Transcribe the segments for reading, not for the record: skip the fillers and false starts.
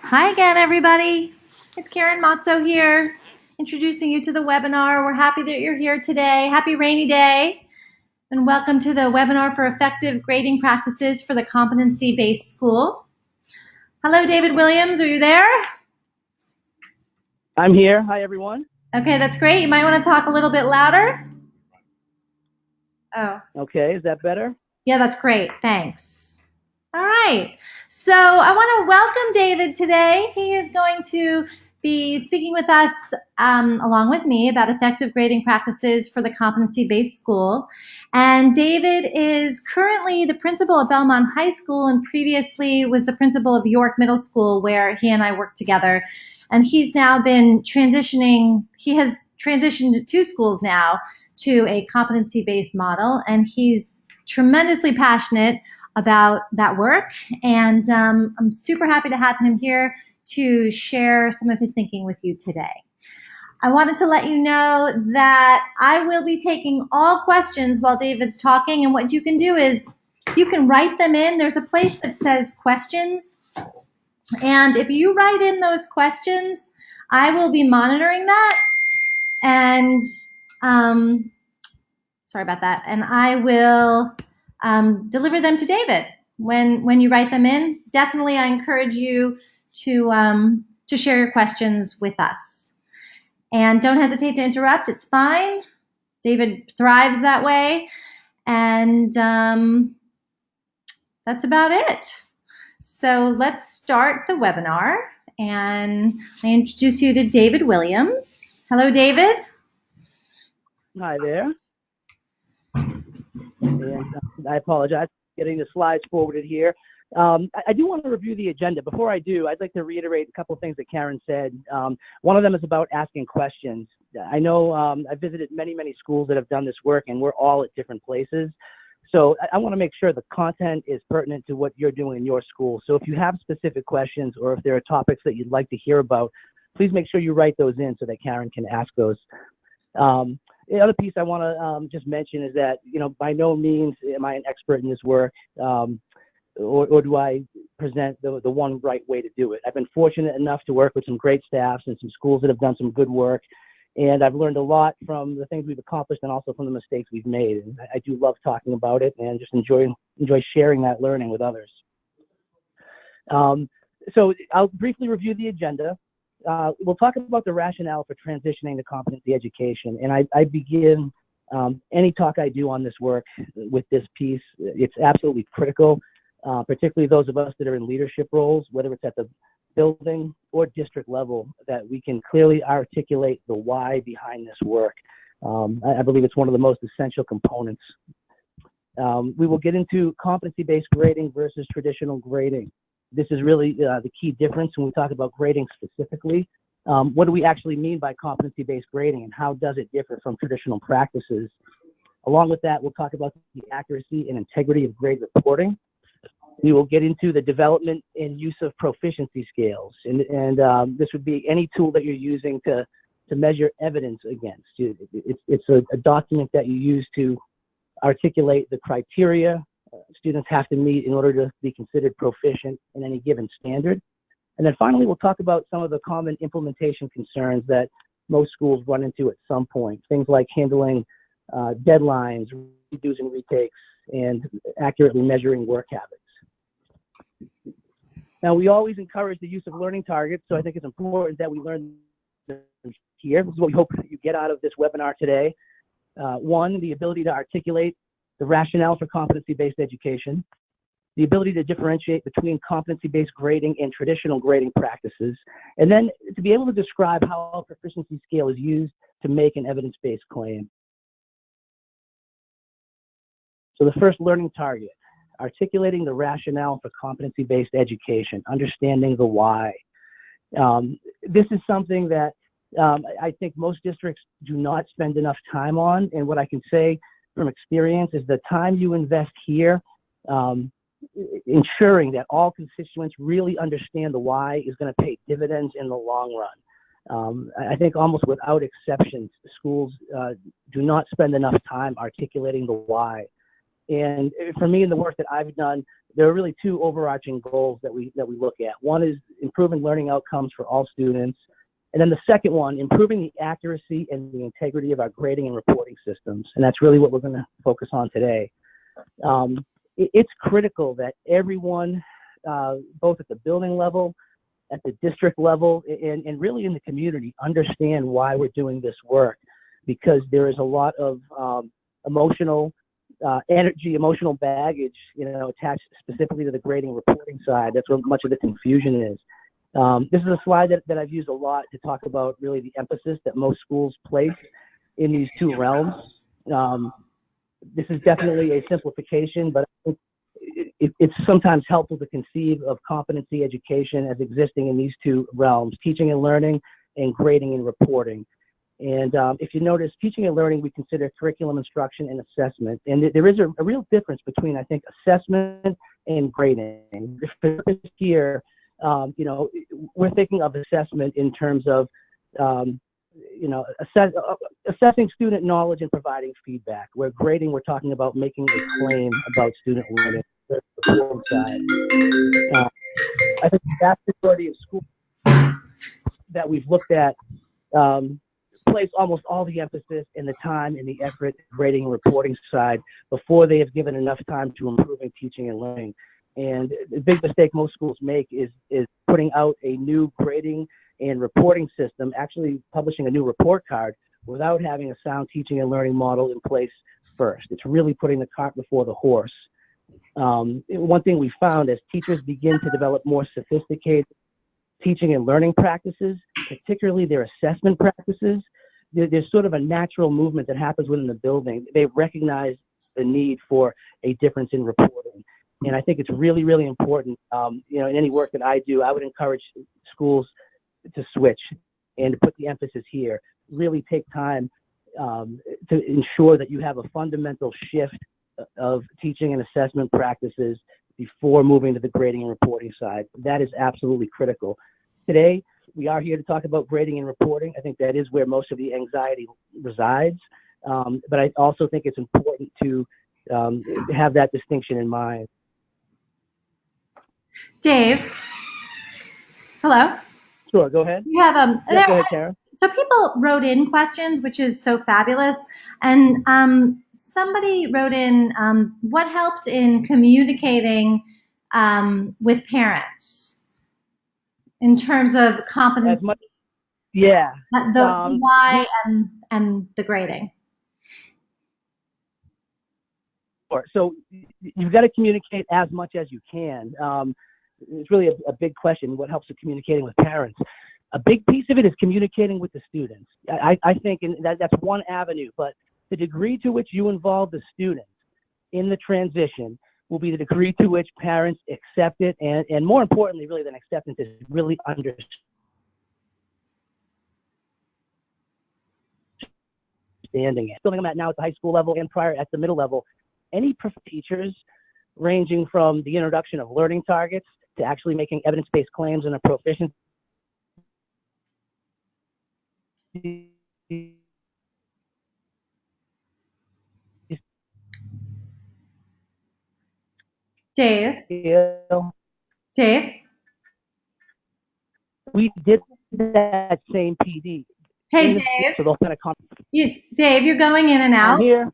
Hi again, everybody. It's Karen Mazzo here, introducing you to the webinar. We're happy that you're here today. Happy rainy day, and welcome to the webinar for effective grading practices for the competency-based school. Hello, David Williams. Are you there? I'm here. Hi, everyone. Okay, that's great. You might want to talk a little bit louder. Oh. Okay, is that better? Yeah, that's great. Thanks. All right. So I want to welcome David today. He is going to be speaking with us along with me about effective grading practices for the competency-based school. And David is currently the principal at Belmont High School and previously was the principal of York Middle School, where he and I worked together. And he's now been transitioning. He has transitioned to two schools now to a competency-based model, and he's tremendously passionate about that work, and I'm super happy to have him here to share some of his thinking with you today. I wanted to let you know that I will be taking all questions while David's talking, and what you can do is you can write them in. There's a place that says questions, and if you write in those questions, I will be monitoring that, and sorry about that, and I will deliver them to David when you write them in. Definitely, I encourage you to share your questions with us. And don't hesitate to interrupt. It's fine. David thrives that way. And that's about it. So let's start the webinar. And I introduce you to David Williams. Hello, David. Hi there. And I apologize for getting the slides forwarded here. I do want to review the agenda. Before I do, I'd like to reiterate a couple of things that Karen said. One of them is about asking questions. I know I've visited many schools that have done this work, and we're all at different places. So I want to make sure the content is pertinent to what you're doing in your school. So if you have specific questions or if there are topics that you'd like to hear about, please make sure you write those in so that Karen can ask those. The other piece I want to just mention is that, by no means am I an expert in this work, or do I present the one right way to do it. I've been fortunate enough to work with some great staffs and some schools that have done some good work, and I've learned a lot from the things we've accomplished and also from the mistakes we've made. And I do love talking about it and just enjoy sharing that learning with others. So I'll briefly review the agenda. We'll talk about the rationale for transitioning to competency education. And I begin any talk I do on this work with this piece. It's absolutely critical, particularly those of us that are in leadership roles, whether it's at the building or district level, that we can clearly articulate the why behind this work. I believe it's one of the most essential components. We will get into competency-based grading versus traditional grading. This is really the key difference when we talk about grading specifically. What do we actually mean by competency-based grading, and how does it differ from traditional practices? Along with that, we'll talk about the accuracy and integrity of grade reporting. We will get into the development and use of proficiency scales, and this would be any tool that you're using to measure evidence against. It's a document that you use to articulate the criteria students have to meet in order to be considered proficient in any given standard. And then finally, we'll talk about some of the common implementation concerns that most schools run into at some point. Things like handling deadlines, redos and retakes, and accurately measuring work habits. Now, we always encourage the use of learning targets, so I think it's important that we learn them here. This is what we hope that you get out of this webinar today. One, the ability to articulate the rationale for competency-based education, the ability to differentiate between competency-based grading and traditional grading practices, and then to be able to describe how a proficiency scale is used to make an evidence-based claim. So the first learning target, articulating the rationale for competency-based education, understanding the why. This is something that I think most districts do not spend enough time on, and what I can say from experience is the time you invest here, ensuring that all constituents really understand the why is going to pay dividends in the long run. I think almost without exceptions, schools do not spend enough time articulating the why. And for me, in the work that I've done, there are really two overarching goals that we look at. One is improving learning outcomes for all students. And then the second one, improving the accuracy and the integrity of our grading and reporting systems. And that's really what we're going to focus on today. It's critical that everyone, both at the building level, at the district level, and really in the community, understand why we're doing this work, because there is a lot of emotional energy, emotional baggage, attached specifically to the grading reporting side. That's where much of the confusion is. This is a slide that I've used a lot to talk about really the emphasis that most schools place in these two realms. This is definitely a simplification, but I think it's sometimes helpful to conceive of competency education as existing in these two realms: teaching and learning, and grading and reporting. And if you notice, teaching and learning, we consider curriculum instruction and assessment. And there is a real difference between, I think, assessment and grading. Here, we're thinking of assessment in terms of, assessing student knowledge and providing feedback. Where grading, we're talking about making a claim about student learning. The reporting side. I think the vast majority of schools that we've looked at place almost all the emphasis and the time and the effort grading and reporting side before they have given enough time to improving teaching and learning. And the big mistake most schools make is putting out a new grading and reporting system, actually publishing a new report card without having a sound teaching and learning model in place first. It's really putting the cart before the horse. One thing we found as teachers begin to develop more sophisticated teaching and learning practices, particularly their assessment practices, there's sort of a natural movement that happens within the building. They recognize the need for a difference in reporting. And I think it's really, really important. In any work that I do, I would encourage schools to switch and to put the emphasis here. Really take time to ensure that you have a fundamental shift of teaching and assessment practices before moving to the grading and reporting side. That is absolutely critical. Today, we are here to talk about grading and reporting. I think that is where most of the anxiety resides. But I also think it's important to have that distinction in mind. Dave, hello. Sure, go ahead. You have go ahead, Karen. So people wrote in questions, which is so fabulous. And somebody wrote in, what helps in communicating with parents in terms of competency? Yeah. The why and the grading. So you've got to communicate as much as you can. It's really a big question, what helps with communicating with parents? A big piece of it is communicating with the students. I think that's one avenue, but the degree to which you involve the students in the transition will be the degree to which parents accept it, and more importantly, really than acceptance, is really understanding it. Something I'm at now at the high school level and prior at the middle level, any teachers ranging from the introduction of learning targets to actually making evidence-based claims in a proficiency Dave. We did that same PD. Hey, Dave. So they'll kind of Dave, you're going in and out. I'm here.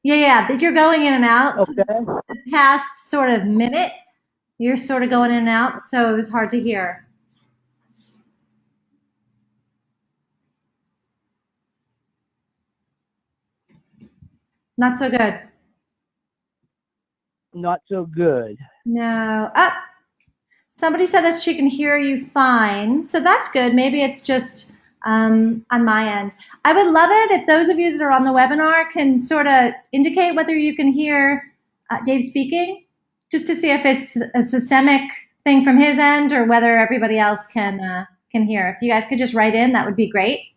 Yeah, you're going in and out. Okay. So the past sort of minute, you're sort of going in and out, so it was hard to hear. Not so good. Not so good. No. Somebody said that she can hear you fine, so that's good. Maybe it's just on my end. I would love it if those of you that are on the webinar can sort of indicate whether you can hear Dave speaking, just to see if it's a systemic thing from his end or whether everybody else can hear. If you guys could just write in, that would be great.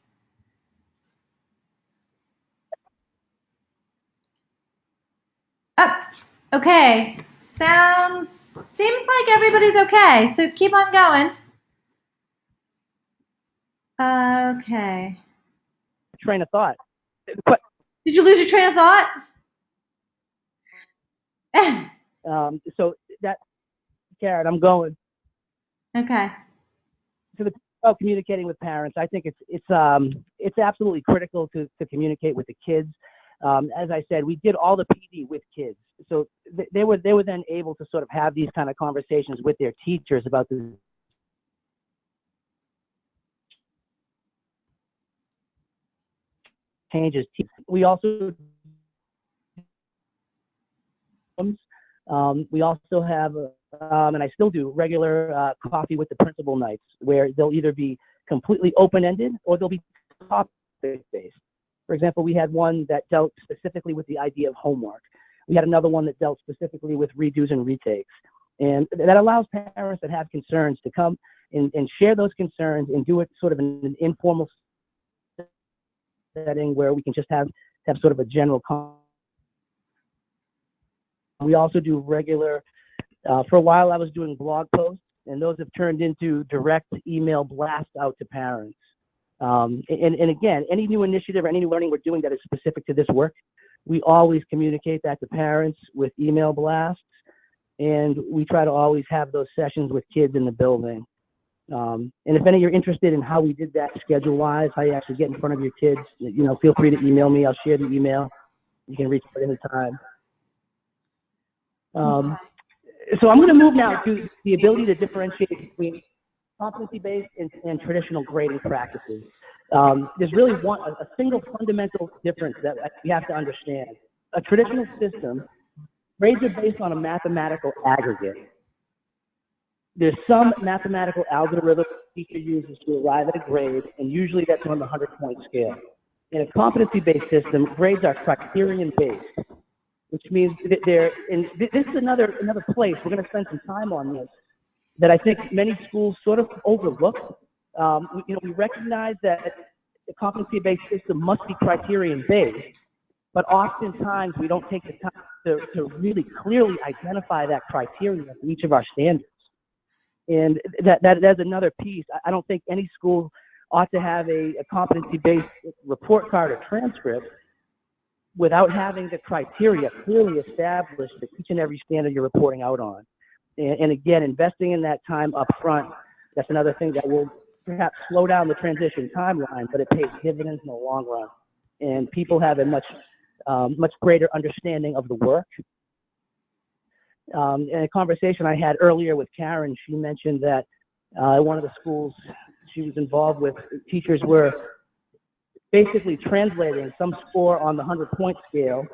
Okay. Seems like everybody's okay, so keep on going. Okay. Train of thought. Did you lose your train of thought? So that, Karen, I'm going Okay. to the about communicating with parents. I think it's absolutely critical to communicate with the kids. As I said, we did all the PD with kids, so they were then able to sort of have these kind of conversations with their teachers about the changes. We also we also have, and I still do, regular coffee with the principal nights, where they'll either be completely open-ended or they'll be topic-based. For example, we had one that dealt specifically with the idea of homework. We had another one that dealt specifically with redos and retakes. And that allows parents that have concerns to come and share those concerns and do it sort of in an informal setting where we can just have sort of a general conversation. We also do regular, for a while I was doing blog posts, and those have turned into direct email blasts out to parents. And again, any new initiative or any new learning we're doing that is specific to this work, we always communicate that to parents with email blasts, and we try to always have those sessions with kids in the building. And if any of you are interested in how we did that schedule-wise, how you actually get in front of your kids, feel free to email me. I'll share the email. You can reach out anytime. So I'm going to move now to the ability to differentiate between competency-based and traditional grading practices. There's really a single fundamental difference that we have to understand. A traditional system, grades are based on a mathematical aggregate. There's some mathematical algorithm the teacher uses to arrive at a grade, and usually that's on the 100-point scale. In a competency-based system, grades are criterion-based, which means that this is another place, we're going to spend some time on this, that I think many schools sort of overlook. We recognize that the competency-based system must be criterion-based, but oftentimes we don't take the time to really clearly identify that criteria for each of our standards. And that's another piece. I don't think any school ought to have a competency-based report card or transcript without having the criteria clearly established for each and every standard you're reporting out on. And again, investing in that time up front, that's another thing that will perhaps slow down the transition timeline, but it pays dividends in the long run. And people have a much greater understanding of the work. In a conversation I had earlier with Karen, she mentioned that one of the schools she was involved with, teachers were basically translating some score on the 100-point scale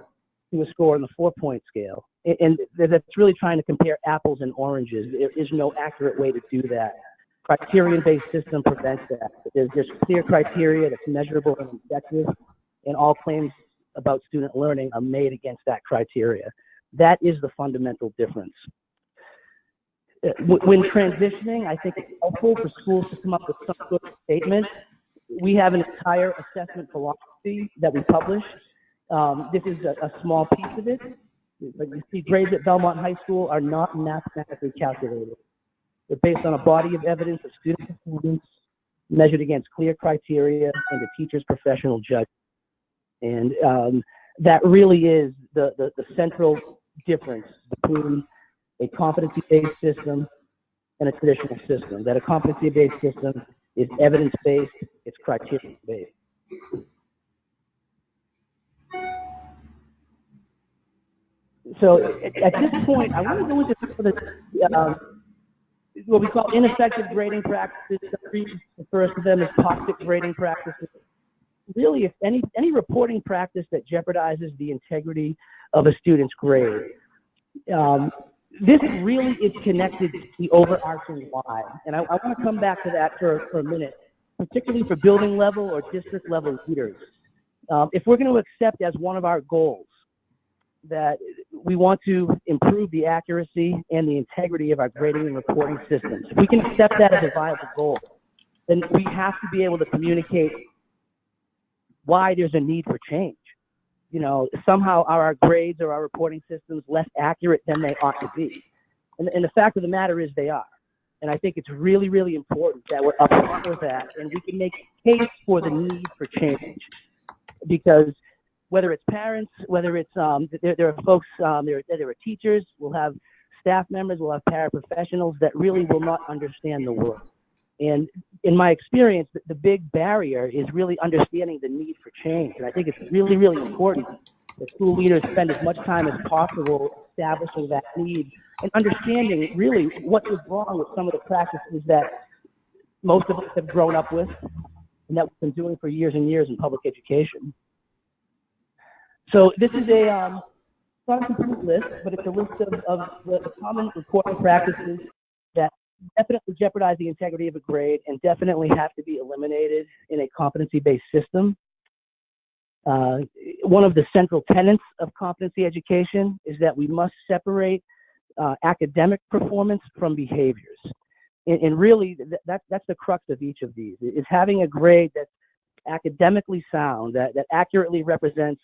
to a score on the 4-point scale. And that's really trying to compare apples and oranges. There is no accurate way to do that. Criterion-based system prevents that. There's clear criteria that's measurable and objective, and all claims about student learning are made against that criteria. That is the fundamental difference. When transitioning, I think it's helpful for schools to come up with some sort of statement. We have an entire assessment philosophy that we publish. This is a small piece of it. Like you see, grades at Belmont High School are not mathematically calculated. They're based on a body of evidence of student performance measured against clear criteria and the teacher's professional judgment. And that really is the central difference between a competency-based system and a traditional system. That a competency-based system is evidence-based, it's criteria-based. So at this point, I want to go into some of the what we call ineffective grading practices. The first of them is toxic grading practices. Really, if any reporting practice that jeopardizes the integrity of a student's grade, this really is connected to the overarching why. And I want to come back to that for a minute, particularly for building level or district level leaders. If we're going to accept as one of our goals that we want to improve the accuracy and the integrity of our grading and reporting systems, if we can accept that as a viable goal, then we have to be able to communicate why there's a need for change. Somehow are our grades or our reporting systems less accurate than they ought to be? And the fact of the matter is they are. And I think it's really, really important that we're upfront with that and we can make a case for the need for change. Because whether it's parents, whether it's there are folks, there are teachers, we'll have staff members, we'll have paraprofessionals that really will not understand the work. And in my experience, the big barrier is really understanding the need for change. And I think it's really, really important that school leaders spend as much time as possible establishing that need and understanding really what is wrong with some of the practices that most of us have grown up with and that we've been doing for years and years in public education. So this is a not a complete list, but it's a list of the common reporting practices that definitely jeopardize the integrity of a grade and definitely have to be eliminated in a competency-based system. One of the central tenets of competency education is that we must separate academic performance from behaviors. And really, that's the crux of each of these, is having a grade that's academically sound, that accurately represents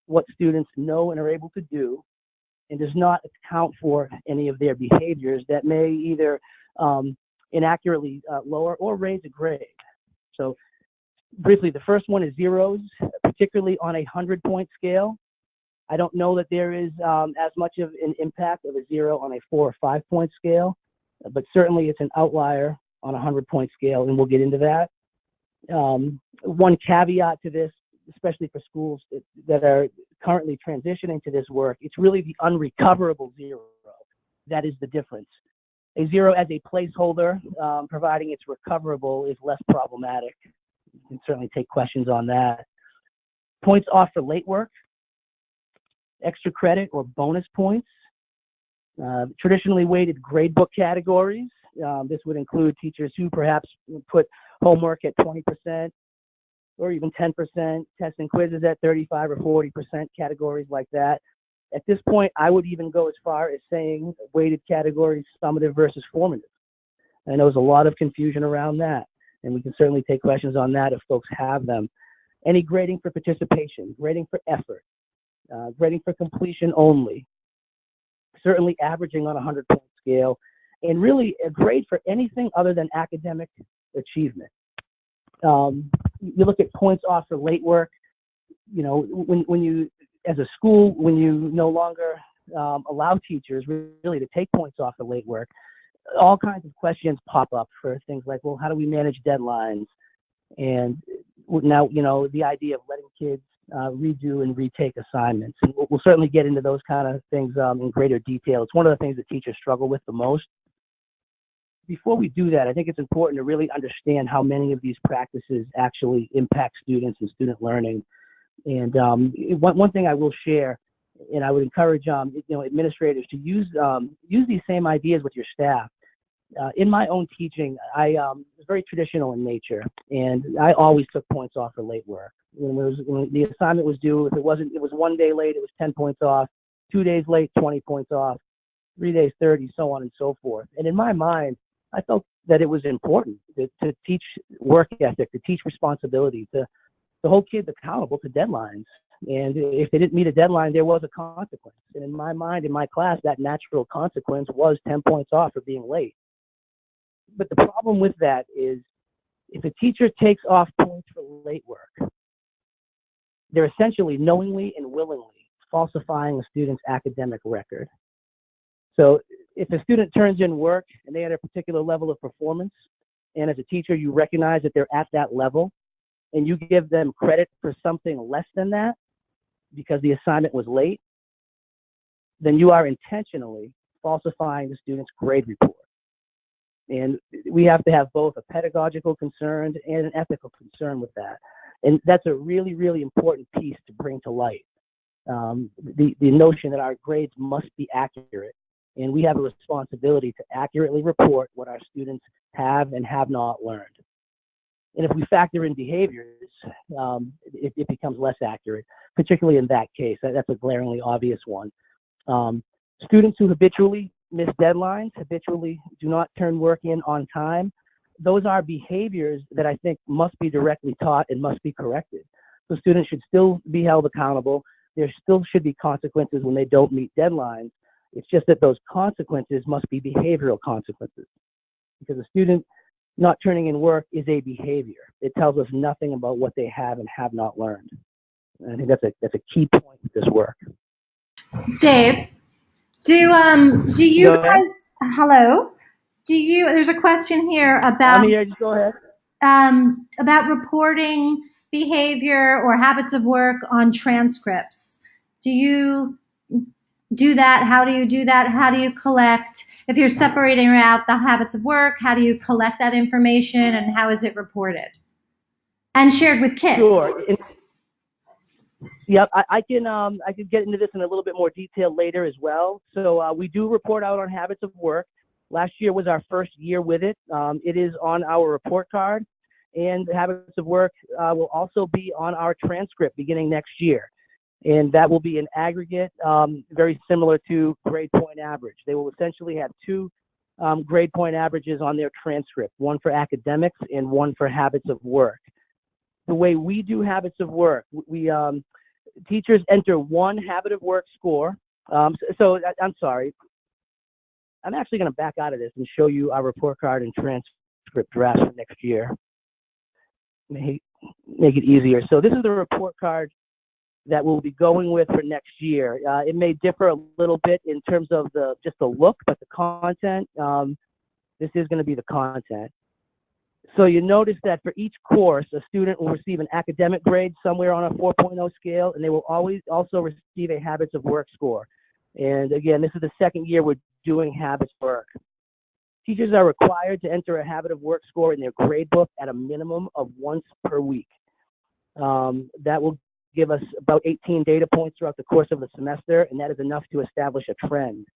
what students know and are able to do, and does not account for any of their behaviors that may either inaccurately lower or raise a grade. So briefly, the first one is zeros, particularly on a 100-point scale. I don't know that there is as much of an impact of a 0 on a 4 or 5-point scale, but certainly it's an outlier on a 100-point scale, and we'll get into that. One caveat to this, especially for schools that are currently transitioning to this work, it's really the unrecoverable 0 that is the difference. A 0 as a placeholder, providing it's recoverable, is less problematic. You can certainly take questions on that. Points off for late work, extra credit or bonus points, traditionally weighted gradebook categories. This would include teachers who perhaps put homework at 20%, or even 10%, tests and quizzes at 35 or 40%, categories like that. At this point, I would even go as far as saying weighted categories, summative versus formative. I know there's a lot of confusion around that, and we can certainly take questions on that if folks have them. Any grading for participation, grading for effort, grading for completion only, certainly averaging on a 100-point scale, and really a grade for anything other than academic achievement. You look at points off for late work. You know, when you, as a school, when you no longer allow teachers really to take points off for late work, all kinds of questions pop up for things like, well, how do we manage deadlines? And now, you know, the idea of letting kids redo and retake assignments. And we'll certainly get into those kind of things in greater detail. It's one of the things that teachers struggle with the most. Before we do that, I think it's important to really understand how many of these practices actually impact students and student learning. And one thing I will share, and I would encourage administrators to use these same ideas with your staff. In my own teaching, I was very traditional in nature, and I always took points off for late work. When the assignment was due, if it was 1 day late, it was 10 points off. 2 days late, 20 points off. 3 days, 30, so on and so forth. And in my mind, I felt that it was important to teach work ethic, to teach responsibility, to hold kids accountable to deadlines. And if they didn't meet a deadline, there was a consequence. And in my mind, in my class, that natural consequence was 10 points off for being late. But the problem with that is if a teacher takes off points for late work, they're essentially knowingly and willingly falsifying a student's academic record. So if a student turns in work and they had a particular level of performance, and as a teacher you recognize that they're at that level, and you give them credit for something less than that because the assignment was late, then you are intentionally falsifying the student's grade report. And we have to have both a pedagogical concern and an ethical concern with that. And that's a really, really important piece to bring to light. The notion that our grades must be accurate, and we have a responsibility to accurately report what our students have and have not learned. And if we factor in behaviors, it becomes less accurate, particularly in that case. That's a glaringly obvious one. Students who habitually miss deadlines, habitually do not turn work in on time, those are behaviors that I think must be directly taught and must be corrected. So students should still be held accountable. There still should be consequences when they don't meet deadlines. It's just that those consequences must be behavioral consequences, because a student not turning in work is a behavior. It tells us nothing about what they have and have not learned. And I think that's a key point with this work. Dave, do you Go ahead. guys, hello? There's a question here I'm here. Just go ahead. about reporting behavior or habits of work on transcripts. Do you do that? How do you do that? How do you collect, if you're separating out the habits of work, how do you collect that information and how is it reported and shared with kids? Sure. Yep, I can get into this in a little bit more detail later as well. So we do report out on habits of work. Last year was our first year with it. It is on our report card, and habits of work will also be on our transcript beginning next year. And that will be an aggregate, very similar to grade point average. They will essentially have two grade point averages on their transcript, one for academics and one for habits of work. The way we do habits of work, teachers enter one habit of work score. I'm sorry. I'm actually going to back out of this and show you our report card and transcript draft for next year. Make it easier. So this is the report card that we'll be going with for next year. It may differ a little bit in terms of just the look, but the content, this is going to be the content. So you notice that for each course, a student will receive an academic grade somewhere on a 4.0 scale, and they will always also receive a habits of work score. And again, this is the second year we're doing habits of work. Teachers are required to enter a habit of work score in their grade book at a minimum of once per week. That will give us about 18 data points throughout the course of the semester, and that is enough to establish a trend.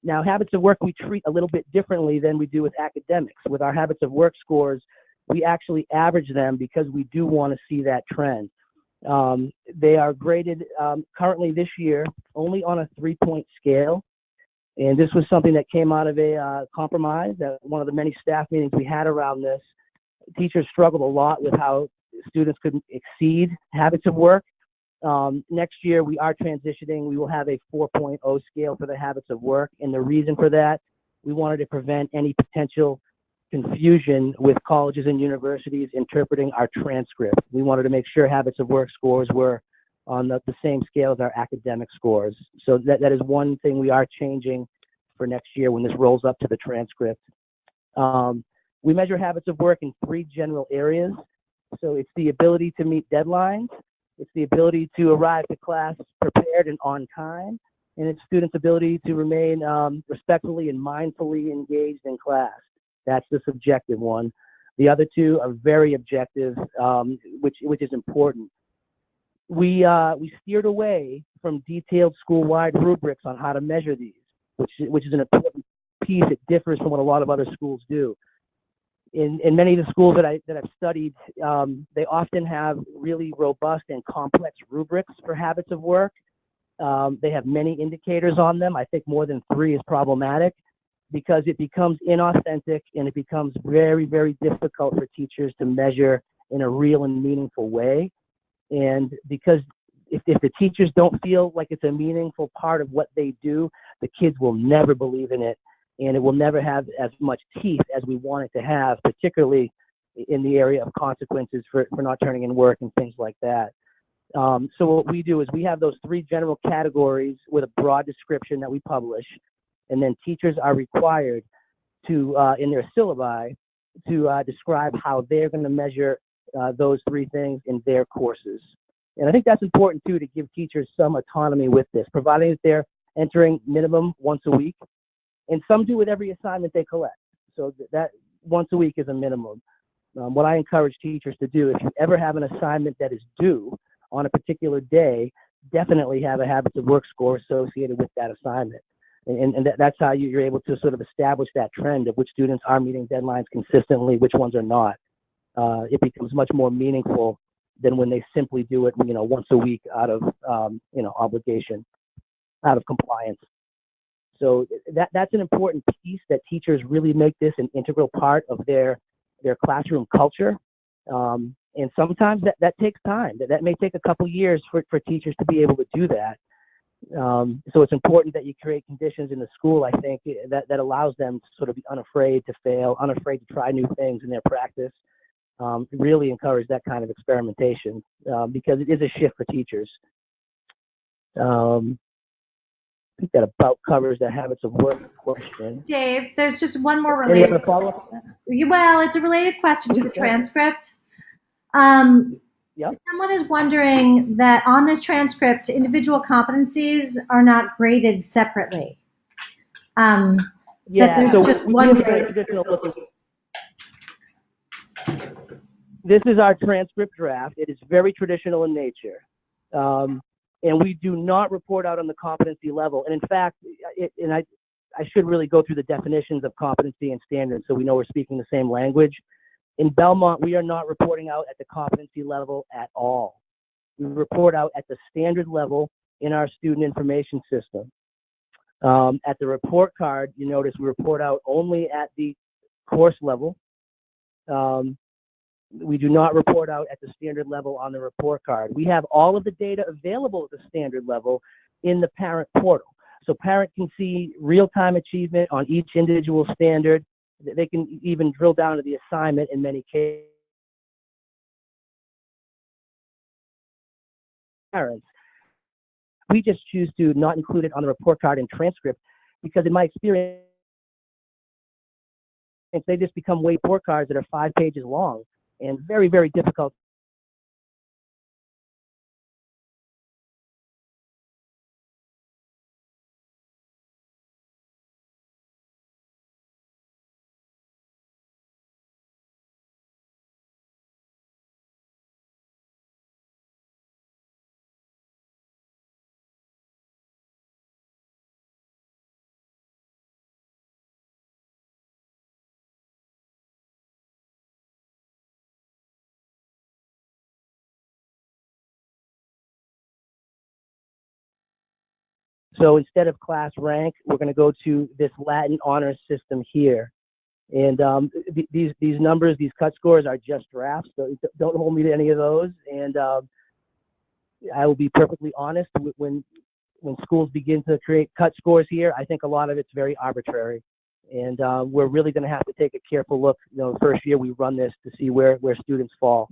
Now, habits of work we treat a little bit differently than we do with academics. With our habits of work scores, we actually average them because we do want to see that trend. They are graded currently this year only on a 3-point scale. And this was something that came out of a compromise at one of the many staff meetings we had around this. Teachers struggled a lot with how students could exceed habits of work. Next year, we are transitioning. We will have a 4.0 scale for the habits of work. And the reason for that, we wanted to prevent any potential confusion with colleges and universities interpreting our transcript. We wanted to make sure habits of work scores were on the same scale as our academic scores. So that is one thing we are changing for next year when this rolls up to the transcript. We measure habits of work in 3 general areas. So it's the ability to meet deadlines, it's the ability to arrive to class prepared and on time, and it's students' ability to remain respectfully and mindfully engaged in class. That's the subjective one. The other 2 are very objective, which is important. We steered away from detailed school-wide rubrics on how to measure these, which is an important piece. It differs from what a lot of other schools do. In many of the schools that I've studied, they often have really robust and complex rubrics for habits of work. They have many indicators on them. I think more than 3 is problematic because it becomes inauthentic and it becomes very, very difficult for teachers to measure in a real and meaningful way. And because if the teachers don't feel like it's a meaningful part of what they do, the kids will never believe in it. And it will never have as much teeth as we want it to have, particularly in the area of consequences for not turning in work and things like that. So what we do is we have those 3 general categories with a broad description that we publish, and then teachers are required to, in their syllabi, to describe how they're going to measure those 3 things in their courses. And I think that's important, too, to give teachers some autonomy with this, providing that they're entering minimum once a week. And some do with every assignment they collect. So that once a week is a minimum. What I encourage teachers to do, if you ever have an assignment that is due on a particular day, definitely have a habits of work score associated with that assignment. And that's how you're able to sort of establish that trend of which students are meeting deadlines consistently, which ones are not. It becomes much more meaningful than when they simply do it, once a week out of, obligation, out of compliance. So that's an important piece, that teachers really make this an integral part of their classroom culture. And sometimes that takes time. That may take a couple years for teachers to be able to do that. So it's important that you create conditions in the school, I think, that allows them to sort of be unafraid to fail, unafraid to try new things in their practice, really encourage that kind of experimentation because it is a shift for teachers. I think that about covers the habits of work question. Dave, there's just one more Any related. other follow-up? Well, it's a related question to Please, the go ahead. transcript. Yep. Someone is wondering that on this transcript, individual competencies are not graded separately. That Yeah, there's so just we one have a very grade. traditional looking. This is our transcript draft. It is very traditional in nature. And we do not report out on the competency level. And in fact, I should really go through the definitions of competency and standards so we know we're speaking the same language. In Belmont, we are not reporting out at the competency level at all. We report out at the standard level in our student information system. At the report card, you notice we report out only at the course level. We do not report out at the standard level on the report card. We have all of the data available at the standard level in the parent portal. So parent can see real-time achievement on each individual standard. They can even drill down to the assignment in many cases. Parents, we just choose to not include it on the report card and transcript because in my experience, they just become report cards that are 5 pages long and very, very difficult. So instead of class rank, we're going to go to this Latin honors system here. And these numbers, these cut scores are just drafts, so don't hold me to any of those. And I will be perfectly honest, when schools begin to create cut scores here, I think a lot of it's very arbitrary. And we're really going to have to take a careful look, the first year we run this to see where students fall.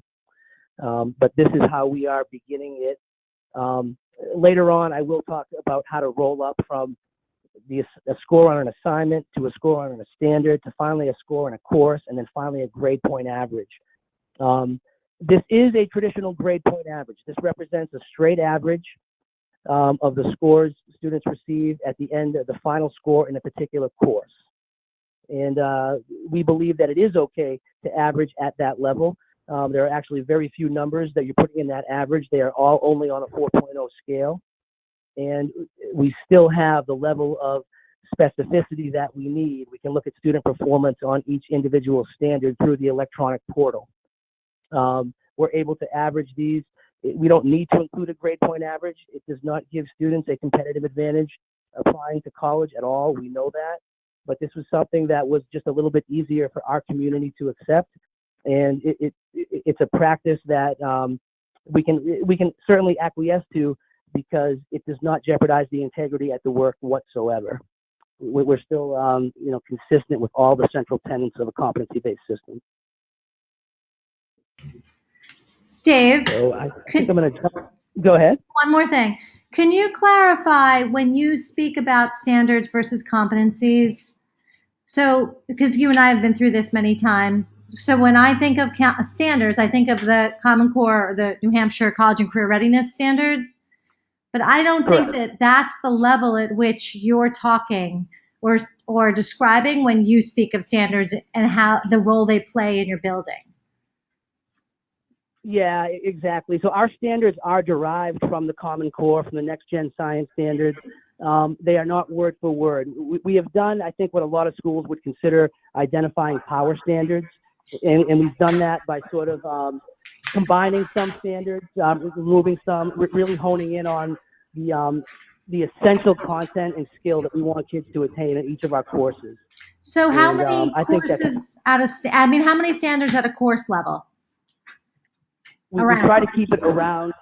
But this is how we are beginning it. Later on, I will talk about how to roll up from a score on an assignment to a score on a standard to finally a score on a course and then finally a grade point average. This is a traditional grade point average. This represents a straight average of the scores students receive at the end of the final score in a particular course. And we believe that it is okay to average at that level. There are actually very few numbers that you're putting in that average. They are all only on a 4.0 scale. And we still have the level of specificity that we need. We can look at student performance on each individual standard through the electronic portal. We're able to average these. We don't need to include a grade point average. It does not give students a competitive advantage applying to college at all. We know that. But this was something that was just a little bit easier for our community to accept. And it's a practice that we can certainly acquiesce to because it does not jeopardize the integrity at the work whatsoever. We're still consistent with all the central tenets of a competency-based system. Dave, So I think I'm going to go ahead. One more thing. Can you clarify when you speak about standards versus competencies? So, because you and I have been through this many times. So when I think of standards, I think of the Common Core or the New Hampshire College and Career Readiness Standards. But I don't think that that's the level at which you're talking or describing when you speak of standards and how the role they play in your building. Yeah, exactly. So our standards are derived from the Common Core, from the Next Gen Science standards. They are not word for word. We have done, I think, what a lot of schools would consider identifying power standards. And we've done that by sort of combining some standards, removing some, really honing in on the essential content and skill that we want kids to attain in each of our courses. So how many courses how many standards at a course level? We try to keep it around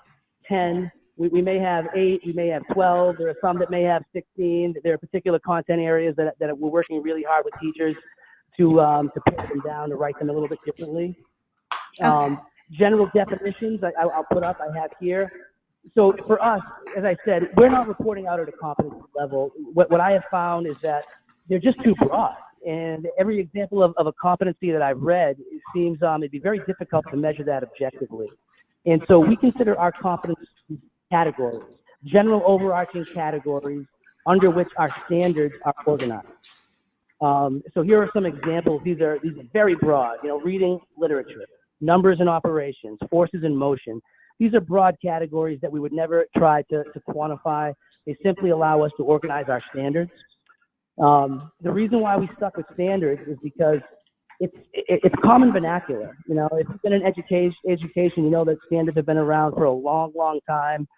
10. We may have 8, we may have 12. There are some that may have 16. There are particular content areas that we're working really hard with teachers to pare them down, to write them a little bit differently. Okay. General definitions I'll put up, I have here. So for us, as I said, we're not reporting out at a competency level. What I have found is that they're just too broad. And every example of a competency that I've read, it seems it'd be very difficult to measure that objectively. And so we consider our competency categories, general overarching categories under which our standards are organized. So here are some examples. These are very broad. Reading, literature, numbers and operations, forces in motion. These are broad categories that we would never try to quantify. They simply allow us to organize our standards. The reason why we stuck with standards is because it's common vernacular. If you've been in education, you know that standards have been around for a long, long time.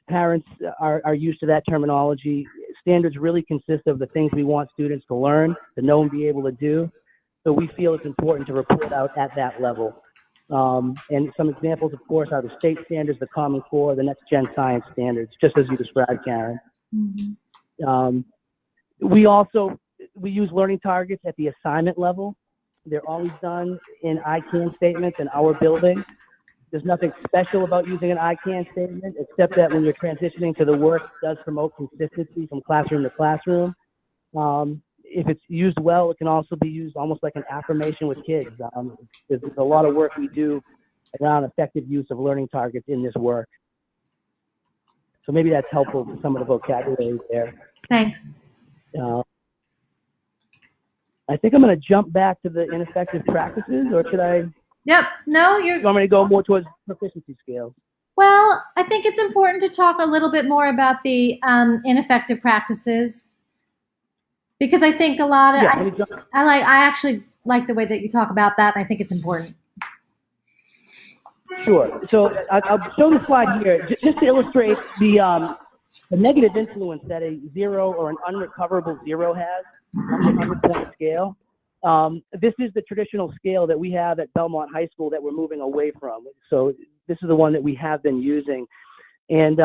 Parents are used to that terminology. Standards really consist of the things we want students to learn, to know and be able to do. So we feel it's important to report out at that level. And some examples, of course, are the state standards, the Common Core, the Next Gen Science standards, just as you described, Karen. Mm-hmm. We use learning targets at the assignment level. They're always done in I can statements in our building. There's nothing special about using an I can statement, except that when you're transitioning to the work, it does promote consistency from classroom to classroom. If it's used well, it can also be used almost like an affirmation with kids. There's a lot of work we do around effective use of learning targets in this work. So maybe that's helpful to some of the vocabulary there. Thanks. I think I'm going to jump back to the ineffective practices, or should I? Yep. No, You want me to go more towards proficiency scales? Well, I think it's important to talk a little bit more about the ineffective practices, because I think a lot of I actually like the way that you talk about that, and I think it's important. Sure. So I'll show the slide here just to illustrate the negative influence that a 0 or an unrecoverable 0 has on the 100-point scale. This is the traditional scale that we have at Belmont High School that we're moving away from. So this is the one that we have been using. And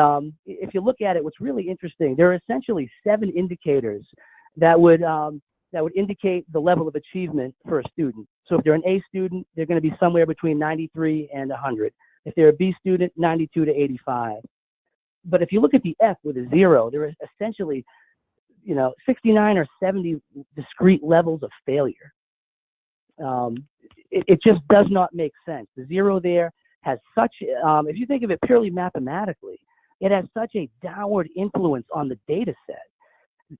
if you look at it, what's really interesting, there are essentially 7 indicators that would indicate the level of achievement for a student. So if they're an A student, they're going to be somewhere between 93 and 100. If they're a B student, 92 to 85. But if you look at the F with a 0, there is essentially 69 or 70 discrete levels of failure. It just does not make sense. The 0 there has such, if you think of it purely mathematically, it has such a downward influence on the data set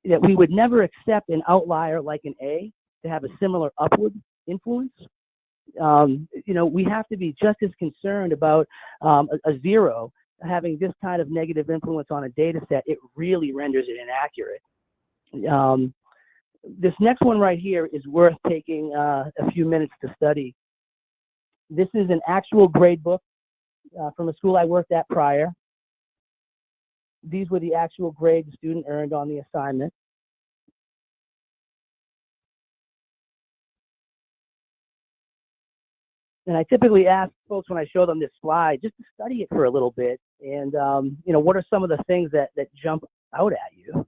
that we would never accept an outlier like an A to have a similar upward influence. We have to be just as concerned about a 0 having this kind of negative influence on a data set. It really renders it inaccurate. This next one right here is worth taking a few minutes to study. This is an actual grade book from a school I worked at prior. These were the actual grades the student earned on the assignment. And I typically ask folks when I show them this slide just to study it for a little bit. And, what are some of the things that jump out at you?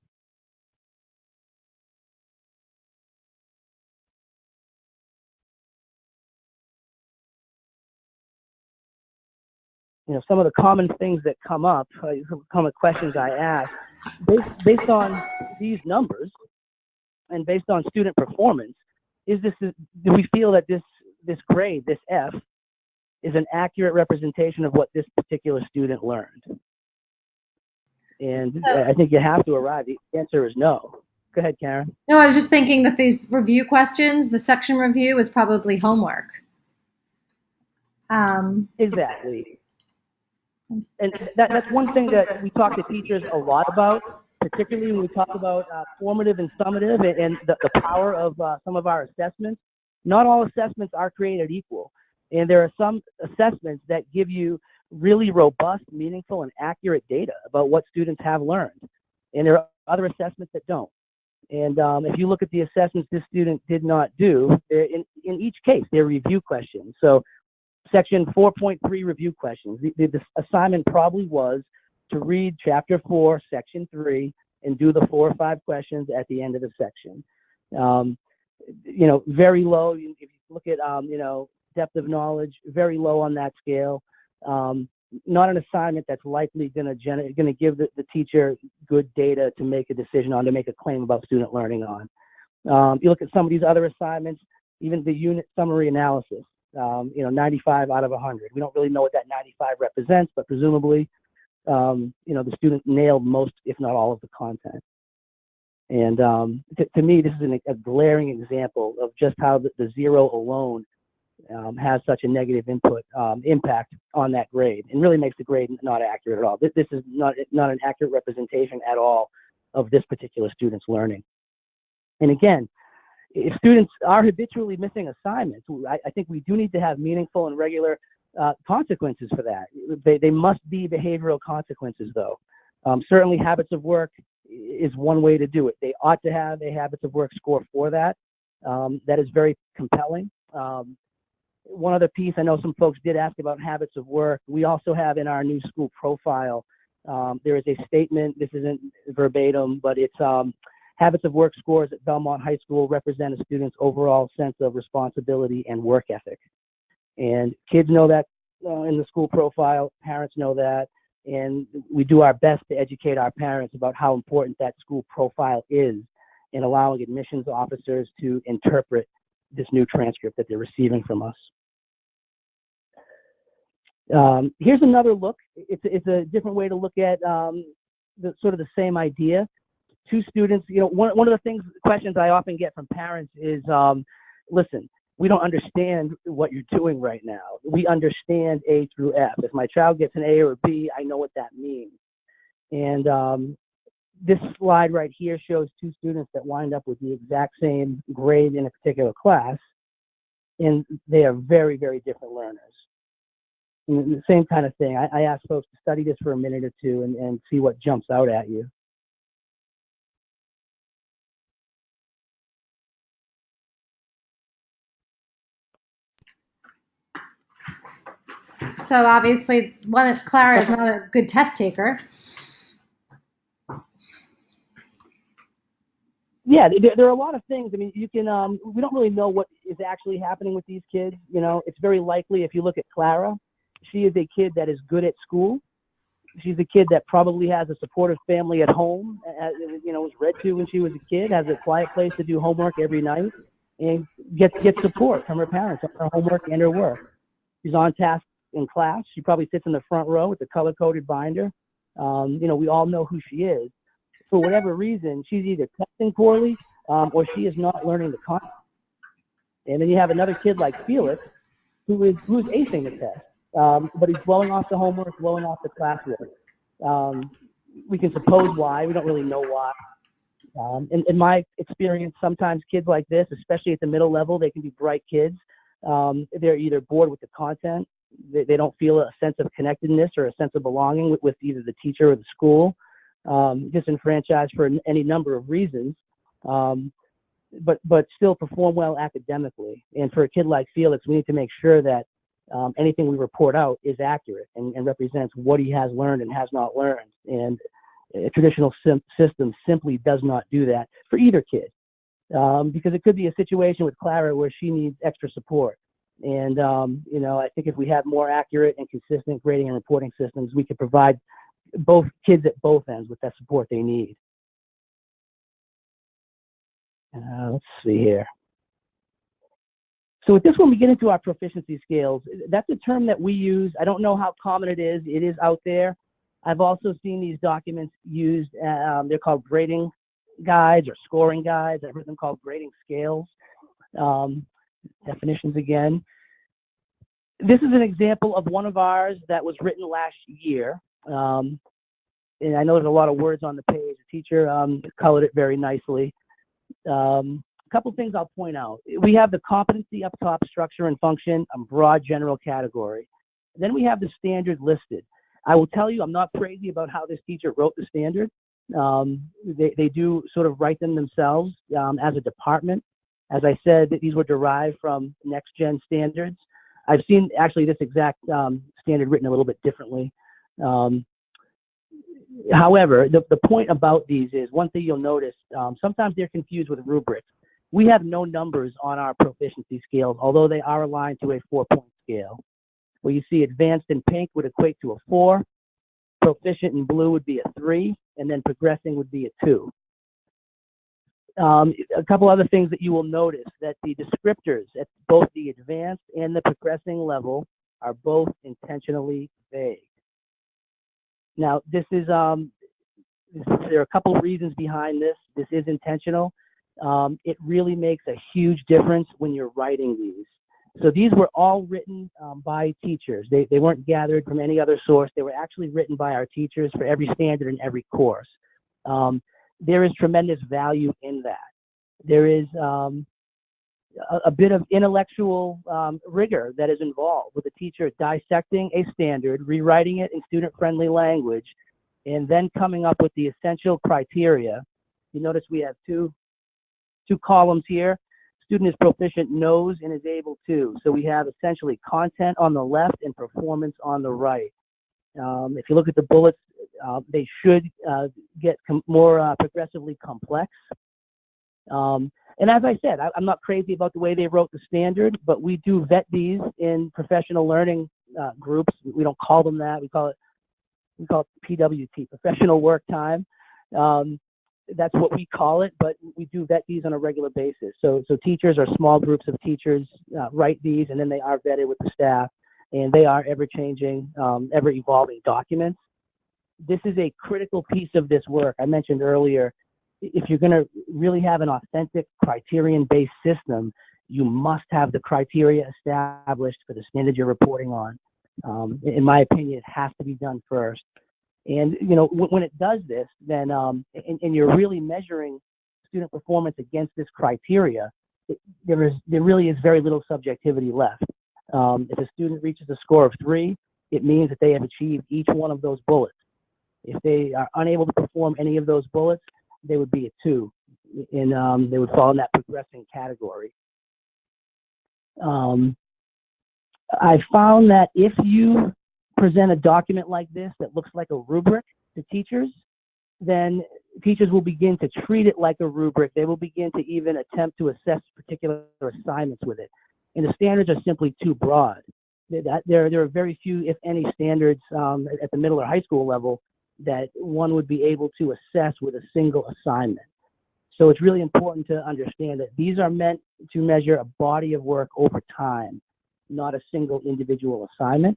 Some of the common things that come up, common questions I ask, based on these numbers and based on student performance, do we feel that this grade, this F, is an accurate representation of what this particular student learned? And I think you have to arrive. The answer is no. Go ahead, Karen. No, I was just thinking that these review questions, the section review, is probably homework. Exactly. And that's one thing that we talk to teachers a lot about, particularly when we talk about formative and summative and the power of some of our assessments. Not all assessments are created equal. And there are some assessments that give you really robust, meaningful, and accurate data about what students have learned. And there are other assessments that don't. And if you look at the assessments this student did not do, in each case, they're review questions. So section 4.3 review questions. The assignment probably was to read chapter 4, section 3, and do the 4 or 5 questions at the end of the section. Very low. If you look at, depth of knowledge, very low on that scale. Not an assignment that's likely going to give the teacher good data to make a decision on, to make a claim about student learning on. You look at some of these other assignments, even the unit summary analysis, 95 out of 100. We don't really know what that 95 represents, but presumably, the student nailed most, if not all, of the content. And to me, this is a glaring example of just how the zero alone has such a negative impact on that grade, and really makes the grade not accurate at all. This is not an accurate representation at all of this particular student's learning. And again, if students are habitually missing assignments, I think we do need to have meaningful and regular consequences for that. They must be behavioral consequences, though. Certainly, habits of work is one way to do it. They ought to have a habits of work score for that. That is very compelling. One other piece, I know some folks did ask about habits of work. We also have in our new school profile, there is a statement, this isn't verbatim, but it's habits of work scores at Belmont High School represent a student's overall sense of responsibility and work ethic. And kids know that in the school profile, parents know that, and we do our best to educate our parents about how important that school profile is in allowing admissions officers to interpret this new transcript that they're receiving from us. Here's another look. It's a different way to look at the same idea. Two students, one of the questions I often get from parents is, listen, we don't understand what you're doing right now. We understand A through F. If my child gets an A or a B, I know what that means. And this slide right here shows two students that wind up with the exact same grade in a particular class, and they are very, very different learners. And the same kind of thing. I ask folks to study this for a minute or two and see what jumps out at you. So obviously, Clara is not a good test taker. Yeah, there are a lot of things. I mean, we don't really know what is actually happening with these kids. It's very likely, if you look at Clara, she is a kid that is good at school. She's a kid that probably has a supportive family at home, was read to when she was a kid, has a quiet place to do homework every night, and gets support from her parents on her homework and her work. She's on task in class. She probably sits in the front row with the color-coded binder. We all know who she is. For whatever reason, she's either testing poorly or she is not learning the content. And then you have another kid like Felix who's acing the test, but he's blowing off the homework, blowing off the classwork. We can suppose why. We don't really know why. In my experience, sometimes kids like this, especially at the middle level, they can be bright kids. They're either bored with the content, they don't feel a sense of connectedness or a sense of belonging with either the teacher or the school, disenfranchised for any number of reasons, but still perform well academically. And for a kid like Felix, we need to make sure that anything we report out is accurate and represents what he has learned and has not learned. And a traditional system simply does not do that for either kid, because it could be a situation with Clara where she needs extra support. And, I think if we have more accurate and consistent grading and reporting systems, we could provide both kids at both ends with that support they need. Let's see here. So with this one, we get into our proficiency scales. That's a term that we use. I don't know how common it is. It is out there. I've also seen these documents used. They're called grading guides or scoring guides. I've heard them called grading scales. Definitions again. This is an example of one of ours that was written last year. And I know there's a lot of words on the page. The teacher colored it very nicely. A couple things I'll point out. We have the competency up top, structure and function, a broad general category. Then we have the standard listed. I will tell you, I'm not crazy about how this teacher wrote the standard. They do sort of write them themselves as a department. As I said, these were derived from next gen standards. I've seen actually this exact standard written a little bit differently. However, the point about these is one thing you'll notice, sometimes they're confused with rubrics. We have no numbers on our proficiency scales, although they are aligned to a 4-point scale. Where you see advanced in pink would equate to a 4, proficient in blue would be a 3, and then progressing would be a 2. A couple other things that you will notice, that the descriptors at both the advanced and the progressing level are both intentionally vague. Now, this is there are a couple of reasons behind this. This is intentional. It really makes a huge difference when you're writing these. So these were all written by teachers. They weren't gathered from any other source. They were actually written by our teachers for every standard and every course. There is tremendous value in that. There is a bit of intellectual rigor that is involved with the teacher dissecting a standard, rewriting it in student-friendly language, and then coming up with the essential criteria. You notice we have two columns here. Student is proficient, knows, and is able to. So we have essentially content on the left and performance on the right. If you look at the bullets, they should get more progressively complex. And as I said, I'm not crazy about the way they wrote the standard, but we do vet these in professional learning groups. We don't call them that. We call it PWT, professional work time. That's what we call it, but we do vet these on a regular basis. So teachers or small groups of teachers write these, and then they are vetted with the staff, and they are ever-changing, ever-evolving documents. This is a critical piece of this work. I mentioned earlier, if you're going to really have an authentic criterion-based system, you must have the criteria established for the standard you're reporting on. In my opinion, it has to be done first. And when it does this, then and you're really measuring student performance against this criteria, there really is very little subjectivity left. If a student reaches a score of 3, it means that they have achieved each one of those bullets. If they are unable to perform any of those bullets, they would be a 2, and they would fall in that progressing category. I found that if you present a document like this that looks like a rubric to teachers, then teachers will begin to treat it like a rubric. They will begin to even attempt to assess particular assignments with it. And the standards are simply too broad. There are very few, if any, standards at the middle or high school level that one would be able to assess with a single assignment. So it's really important to understand that these are meant to measure a body of work over time, not a single individual assignment.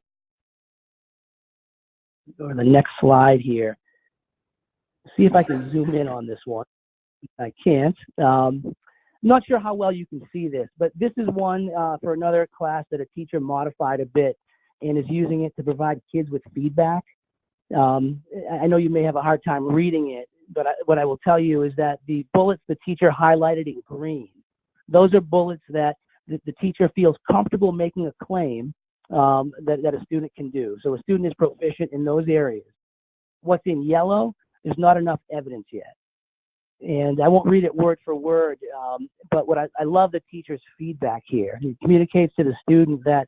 Go to the next slide here. See if I can zoom in on this one. I can't. Not sure how well you can see this, but this is one for another class that a teacher modified a bit and is using it to provide kids with feedback. I know you may have a hard time reading it, but what I will tell you is that the bullets the teacher highlighted in green, those are bullets that the teacher feels comfortable making a claim that a student can do. So a student is proficient in those areas. What's in yellow, there's not enough evidence yet. And I won't read it word for word, but what I love the teacher's feedback here. He communicates to the student that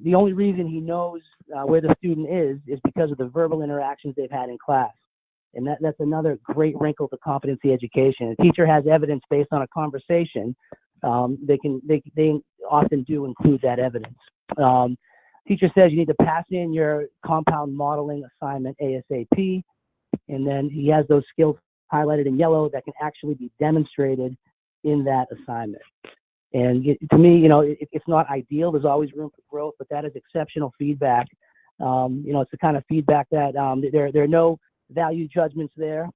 the only reason he knows where the student is because of the verbal interactions they've had in class. And that's another great wrinkle to competency education. A teacher has evidence based on a conversation. They often do include that evidence. Teacher says you need to pass in your compound modeling assignment ASAP, and then he has those skills highlighted in yellow that can actually be demonstrated in that assignment. And to me, it's not ideal. There's always room for growth, but that is exceptional feedback. It's the kind of feedback that there are no value judgments there.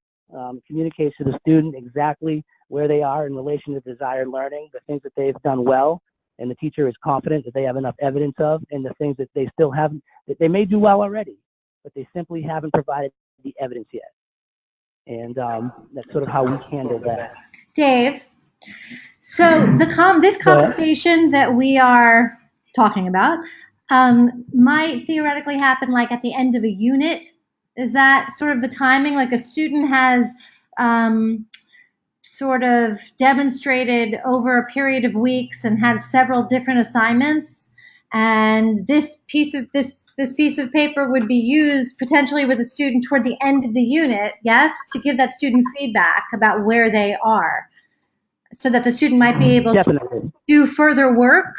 Communicates to the student exactly where they are in relation to desired learning, the things that they've done well, and the teacher is confident that they have enough evidence of, and the things that they still haven't, that they may do well already, but they simply haven't provided the evidence yet. And that's sort of how we handle that. Dave, so this conversation that we are talking about might theoretically happen like at the end of a unit. Is that sort of the timing? Like a student has sort of demonstrated over a period of weeks and had several different assignments, and this piece of paper would be used potentially with a student toward the end of the unit, yes, to give that student feedback about where they are. so that the student might be able to Definitely. do further work?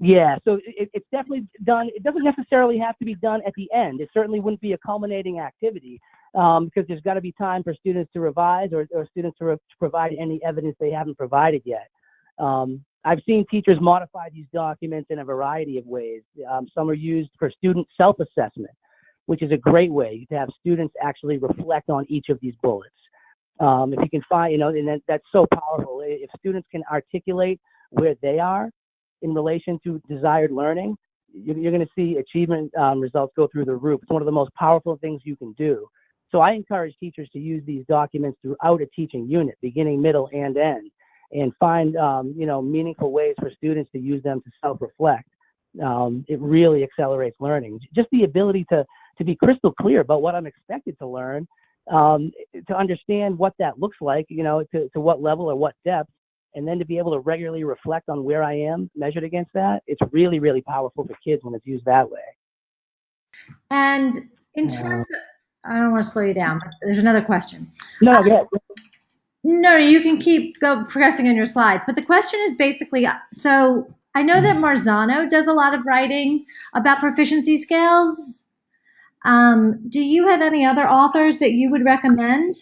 Yeah, so it's definitely done. It doesn't necessarily have to be done at the end. It certainly wouldn't be a culminating activity because there's got to be time for students to revise or students to provide any evidence they haven't provided yet. I've seen teachers modify these documents in a variety of ways. Some are used for student self-assessment, which is a great way to have students actually reflect on each of these bullets. If you can find, and that's so powerful. If students can articulate where they are in relation to desired learning, you're going to see achievement results go through the roof. It's one of the most powerful things you can do. So I encourage teachers to use these documents throughout a teaching unit, beginning, middle, and end, and find meaningful ways for students to use them to self-reflect. It really accelerates learning. Just the ability to be crystal clear about what I'm expected to learn, to understand what that looks like, to what level or what depth, and then to be able to regularly reflect on where I am measured against that. It's really, really powerful for kids when it's used that way. And in terms of, I don't want to slow you down, but there's another question. No, go ahead. No, you can keep progressing on your slides. But the question is basically, so I know that Marzano does a lot of writing about proficiency scales. Do you have any other authors that you would recommend?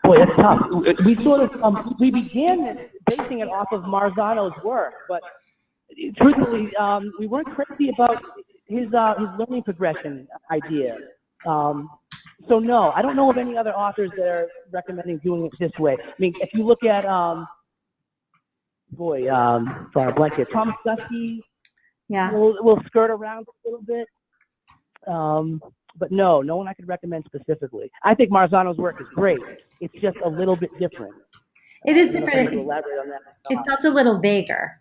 Boy, that's tough. We sort of we began basing it off of Marzano's work, but truthfully, we weren't crazy about his learning progression idea. So no, I don't know of any other authors that are recommending doing it this way. I mean, if you look at for a blanket, Thomas Dusky, Yeah. we'll skirt around a little bit. But no one I could recommend specifically. I think Marzano's work is great. It's just a little bit different. It is I don't know if I need different. to elaborate on that. It felt a little vaguer.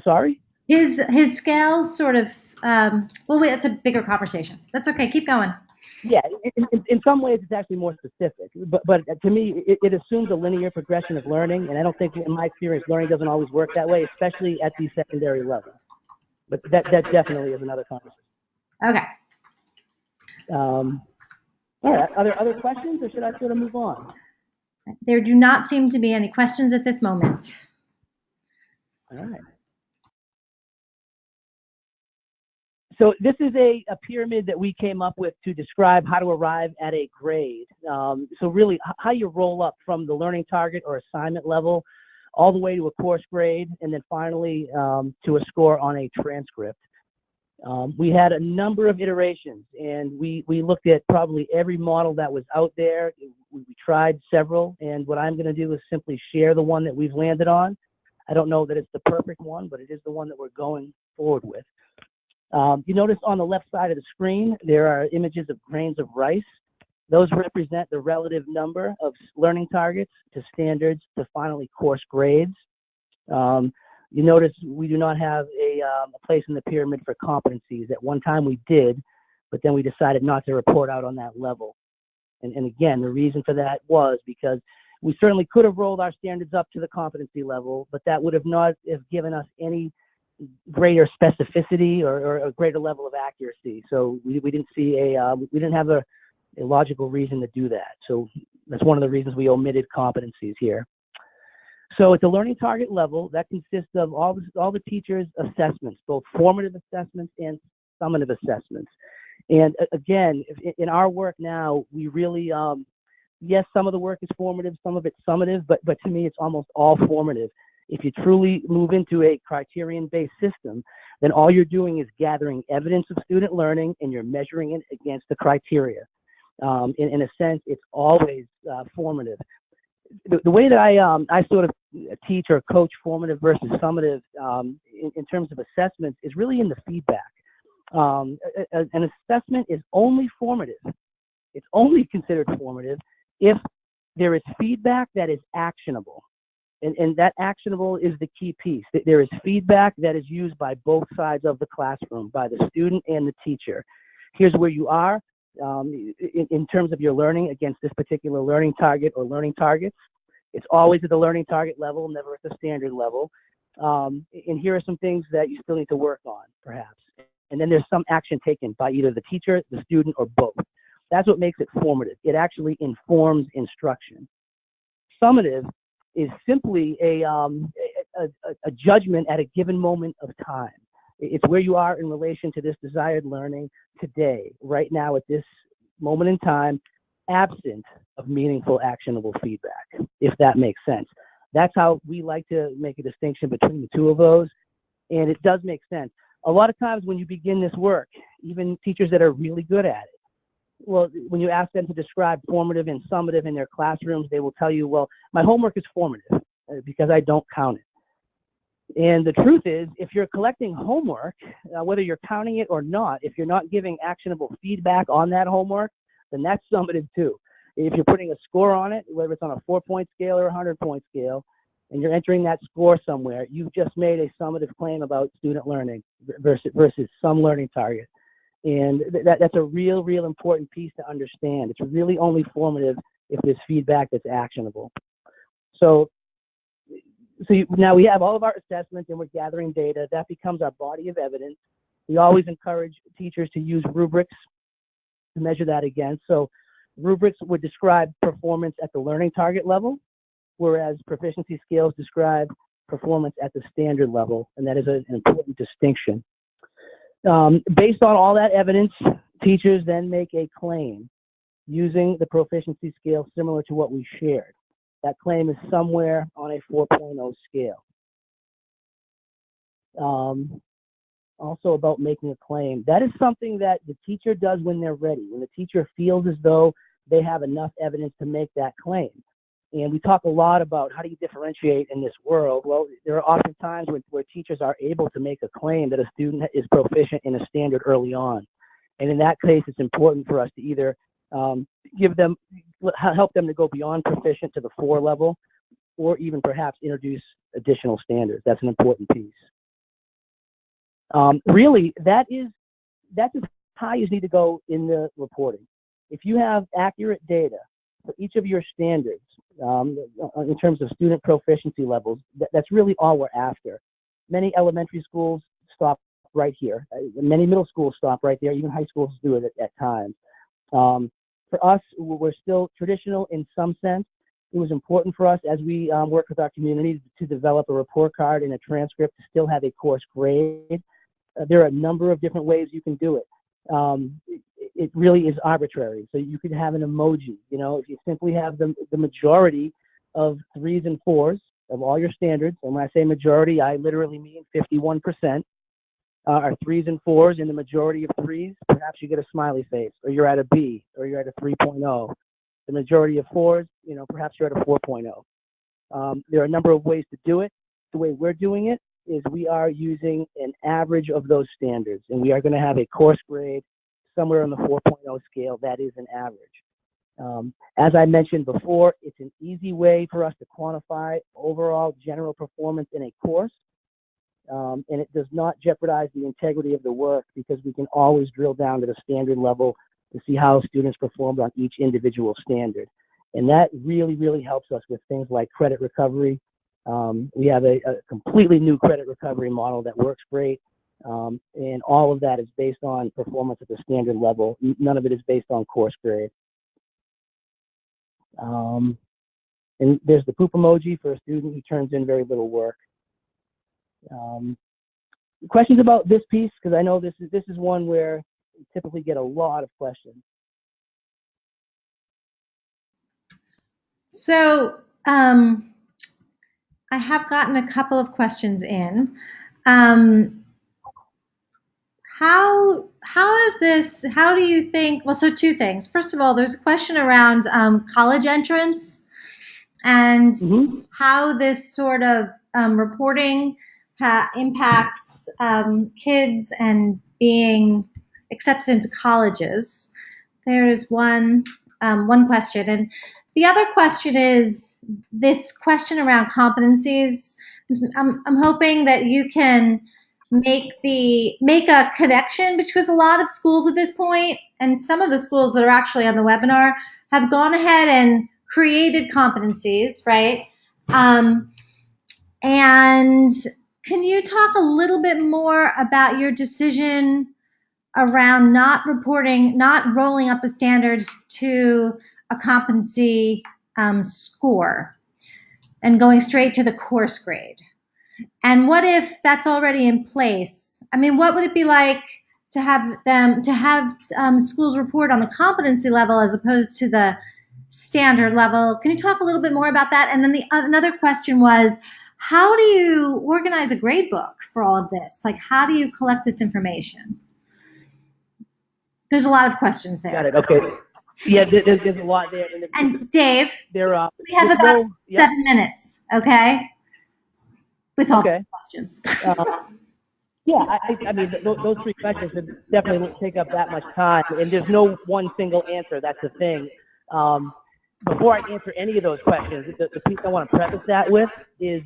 Sorry? His scales sort of, well, wait, it's a bigger conversation. That's okay. Keep going. Yeah, in some ways it's actually more specific, but to me it assumes a linear progression of learning, and I don't think, in my experience, learning doesn't always work that way, especially at the secondary level. But that definitely is another conversation. Okay. All right, are there other questions, or should I sort of move on? There do not seem to be any questions at this moment. All right. So this is a pyramid that we came up with to describe how to arrive at a grade. So really how you roll up from the learning target or assignment level all the way to a course grade, and then finally to a score on a transcript. We had a number of iterations, and we looked at probably every model that was out there. We tried several, and what I'm going to do is simply share the one that we've landed on. I don't know that it's the perfect one, but it is the one that we're going forward with. You notice on the left side of the screen, there are images of grains of rice. Those represent the relative number of learning targets to standards to finally course grades. You notice we do not have a place in the pyramid for competencies. At one time we did, but then we decided not to report out on that level. And again, the reason for that was because we certainly could have rolled our standards up to the competency level, but that would have not have given us any greater specificity or a greater level of accuracy. So we didn't see we didn't have a logical reason to do that. So that's one of the reasons we omitted competencies here. So at the learning target level, that consists of all the teachers' assessments, both formative assessments and summative assessments. And again, in our work now, we really, yes, some of the work is formative, some of it's summative, but to me, it's almost all formative. If you truly move into a criterion-based system, then all you're doing is gathering evidence of student learning and you're measuring it against the criteria. In a sense, it's always formative. The way that I sort of teach or coach formative versus summative in terms of assessments is really in the feedback. An assessment is only formative. It's only considered formative if there is feedback that is actionable. And that actionable is the key piece. There is feedback that is used by both sides of the classroom, by the student and the teacher. Here's where you are in terms of your learning against this particular learning target or learning targets. It's always at the learning target level, never at the standard level. And here are some things that you still need to work on, perhaps. And then there's some action taken by either the teacher, the student, or both. That's what makes it formative. It actually informs instruction. Summative is simply a judgment at a given moment of time. It's where you are in relation to this desired learning today, right now at this moment in time, absent of meaningful, actionable feedback, if that makes sense. That's how we like to make a distinction between the two of those, and it does make sense. A lot of times when you begin this work, even teachers that are really good at it, well, when you ask them to describe formative and summative in their classrooms, they will tell you, well, my homework is formative because I don't count it. And the truth is, if you're collecting homework, whether you're counting it or not, if you're not giving actionable feedback on that homework, then that's summative too. If you're putting a score on it, whether it's on a 4-point scale or a 100-point scale, and you're entering that score somewhere, you've just made a summative claim about student learning versus some learning target. And that's a real important piece to understand. It's really only formative if there's feedback that's actionable. So now we have all of our assessments and we're gathering data. That becomes our body of evidence. We always encourage teachers to use rubrics to measure that against. So rubrics would describe performance at the learning target level, whereas proficiency scales describe performance at the standard level, and that is an important distinction. Based on all that evidence, teachers then make a claim using the proficiency scale similar to what we shared. That claim is somewhere on a 4.0 scale. Also about making a claim, that is something that the teacher does when they're ready, when the teacher feels as though they have enough evidence to make that claim. And we talk a lot about how do you differentiate in this world. Well, there are often times where teachers are able to make a claim that a student is proficient in a standard early on. And in that case, it's important for us to either help them to go beyond proficient to the 4 level, or even perhaps introduce additional standards. That's an important piece. Really, that's as high as need to go in the reporting. If you have accurate data for each of your standards, in terms of student proficiency levels, that's really all we're after. Many elementary schools stop right here. Many middle schools stop right there. Even high schools do it at times. For us, we're still traditional in some sense. It was important for us as we work with our community to develop a report card and a transcript to still have a course grade. There are a number of different ways you can do it. It really is arbitrary. So you could have an emoji, if you simply have the majority of 3s and 4s of all your standards, and when I say majority, I literally mean 51%, are 3s and 4s, and the majority of 3s, perhaps you get a smiley face, or you're at a B, or you're at a 3.0. The majority of 4s, perhaps you're at a 4.0. There are a number of ways to do it. The way we're doing it is we are using an average of those standards, and we are going to have a course grade somewhere on the 4.0 scale. That is an average. As I mentioned before, it's an easy way for us to quantify overall general performance in a course, and it does not jeopardize the integrity of the work because we can always drill down to the standard level to see how students performed on each individual standard. And that really helps us with things like credit recovery. We have a completely new credit recovery model that works great. And all of that is based on performance at the standard level. None of it is based on course grade. And there's the poop emoji for a student who turns in very little work. Questions about this piece? Because I know this is one where we typically get a lot of questions. So I have gotten a couple of questions in. How do you think, well, so 2 things. First of all, there's a question around college entrance and how this sort of reporting impacts kids and being accepted into colleges. There's one question. And the other question is this question around competencies. I'm hoping that you can make a connection, because a lot of schools at this point, and some of the schools that are actually on the webinar, have gone ahead and created competencies, right? And can you talk a little bit more about your decision around not reporting, not rolling up the standards to a competency score and going straight to the course grade? And what if that's already in place? I mean, what would it be like to have schools report on the competency level as opposed to the standard level? Can you talk a little bit more about that? And then another question was, how do you organize a grade book for all of this? Like, how do you collect this information? There's a lot of questions there. Got it. Okay. Yeah, there's a lot there. And Dave, we have about 7 minutes, okay? With all these questions. Yeah, I mean, those three questions definitely won't take up that much time, and there's no one single answer. That's the thing. Before I answer any of those questions, the piece I want to preface that with is